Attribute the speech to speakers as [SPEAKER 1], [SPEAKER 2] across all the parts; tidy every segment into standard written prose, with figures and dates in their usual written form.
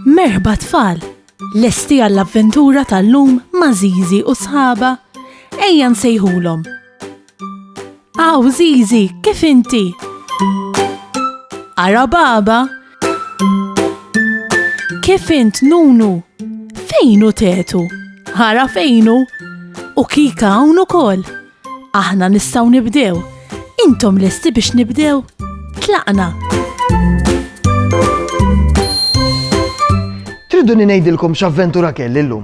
[SPEAKER 1] Merħba tfal, lesti għall-avventura tal-lum ma' Zizi u sħaba. Ejja nsejħulhom. Aw Zizi, kif inti? Ara baba? Kif int Nunu? Fejnu tetu? Ara fejnu? U Kika hawn ukoll. Aħna nistgħu nibdew. Intom lesti biex nibdew? Tlaqna.
[SPEAKER 2] Tridu ngħidilkom x'avventura kelli llum.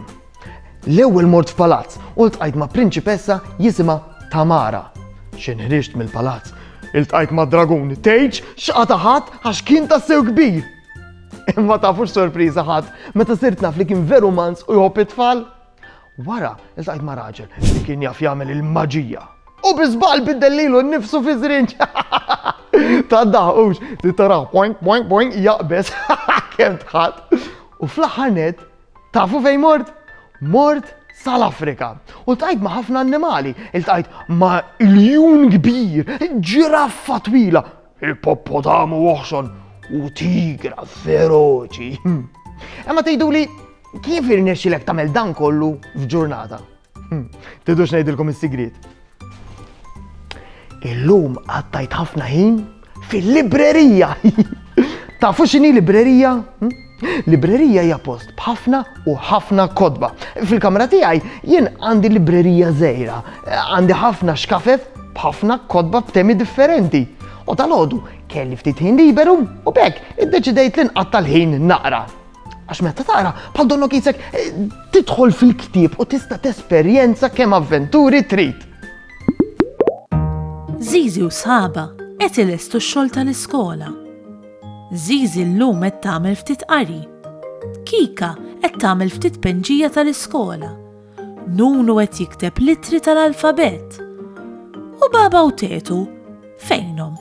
[SPEAKER 2] L-ewwel mort f'palazz u ltqajt ma' prinċipessa jisimha Tamara. X'inħriġt mill-palazz, iltqajt ma' dragun tgħidx x'qata ħadd għax kien tassew kbir. Imma tafux sorpriża ħadd meta sirt naf li kien veru mans u jħobb it-tfal. Wara iltqajt ma' raġel li kien jaf jagħmel il-maġija. U biżbal biddel-lilu nnifsu fi żrinġ. Taddaħux, titaraw boink boink boink jaqbes kemm tħadd. U fl-aħħar net, tafu fejn mort? Mort sal-Afrika. U ltqajt ma' ħafna annimali. Iltqajt ma' iljun kbir, ġiraffa twila, ippopotamu oħxon u tigra feroċi. Imma tgħiduli kif irnexxilek tagħmel dan kollu f'ġurnata? Tidux ngħidilkom is-sigriet. Illum għattajt ħafna ħin fil-librerija. Tafu x'inhi librerija? Librerija hija post b'ħafna u ħafna kotba. Fil-kamra tiegħi jien għandi librerija żgħira, għandi ħafna xkafef b'ħafna kotba b'temi differenti. U tal-għodu kelli ftit ħin liberu u bekk iddeċidejt li nqatta' l-ħin naqra. Għax meta taqra bħal donnok isek tidħol fil-ktieb u tista' tesperjenza kemm avventuri trid.
[SPEAKER 1] Zizi u sħaba qed ilestu x-xogħol tal-iskola. Zizi llum qed tagħmel ftit qari. Kika qed tagħmel ftit penġija tal-iskola. Nunu qed jikteb littri tal-alfabet. U baba u Tetu fejnhom?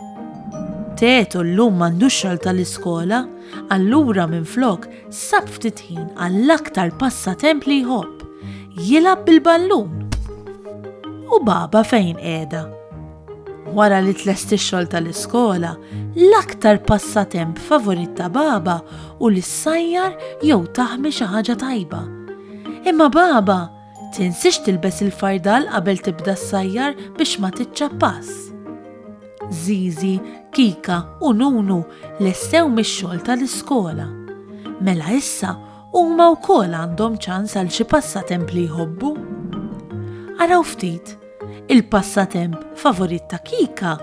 [SPEAKER 1] Tetu llum m'għandux xogħol tal-iskola, allura minflok sab ftit ħin għall-aktar passatemp li jħobb, jilgħab bil-ballun. U baba fejn qiegħda? Wara li tlesti x-xogħol tal-iskola, l-aktar passatemp favorit ta' baba u li ssajjar jew taħmi xi ħaġa tajba. Imma baba, tinsix tilbes il-fardal qabel tibda ssajjar biex ma tiċċappas. Zizi, Kika u Nunu lestew mix-xogħol tal-iskola. Mela issa huma wkoll għandhom ċans għal xi passatemp li jħobbu. Araw ftit. Il-passatemp favorit ta' Kika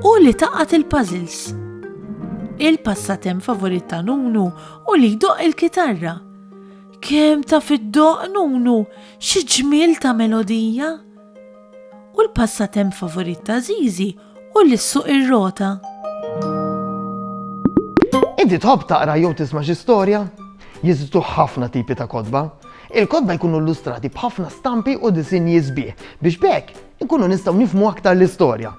[SPEAKER 1] u li taqgħet il-puzzles. Il-passatemp favorit ta' Nunu u li jdoq il-kitarra. Kemm taf iddoq Nunu, xi ġmiel ta' melodija. U l-passatemp favorit ta' Zizi u li ssuq ir-rota.
[SPEAKER 2] Inti tħobb taqra jew tisma' xi storja? Jeżistu ħafna tipi ta' kotba. Il-kotba jkunu illustrati b'ħafna stampi u disinji sbieħ biex bekk nkunu nistgħu nifhmu aktar l-istorja.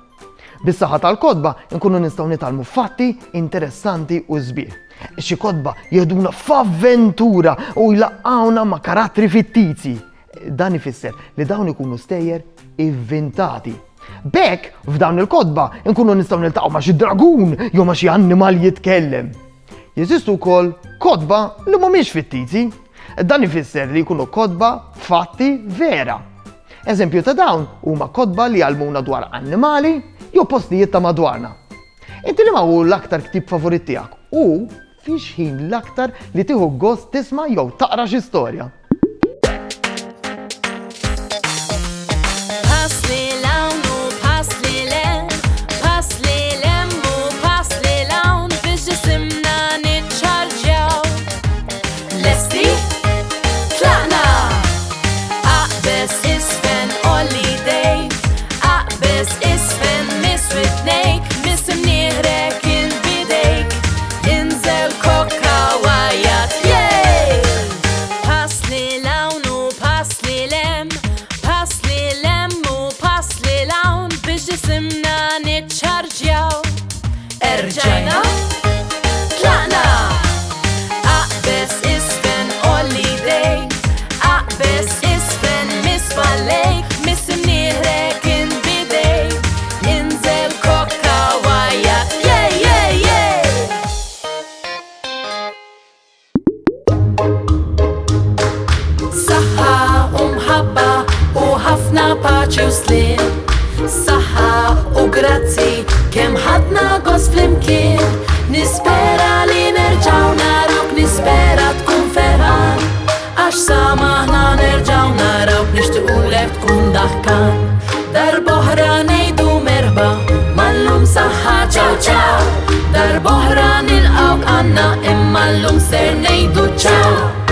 [SPEAKER 2] Bis-saħħa tal-kotba nkunu nistgħu nitalmu fatti interessanti u sbieħ. Xi kotba jeduna f'avventura u jlaqqawna ma' karattri fittizji. Dan ifisser li dawn ikunu stejjer inventati. Bekk f'dawn il-kotba nkunu nistgħu niltaqgħu ma' xi dragun jew ma' xi annimal jitkellem. Jeżistu wkoll kotba li mhumiex fittizji. Dan ifisser li jkunu kotba fatti vera. Eżempju ta' dawn huma kotba li għalmuna dwar annimali jew postijiet ta' madwarna. Inti li ma hu l-aktar ktib favorit tiegħek u fiex ħin l-aktar li tieħu gost tisma' jew taqra xi storja.
[SPEAKER 3] paċi u slim. Saħħa u grazzi kemm ħadna gost flimkien. Nispera li nerġaw narawk, nispera tkun ferħan, għax samaħna nerġaw narawk, nixtiequlek tkun daħkan. Darboħra ngħidu merħba, mallum saħħa ċaw ċaw. Darboħra nilqawk għandna imma llum ser ngħidu ċaw.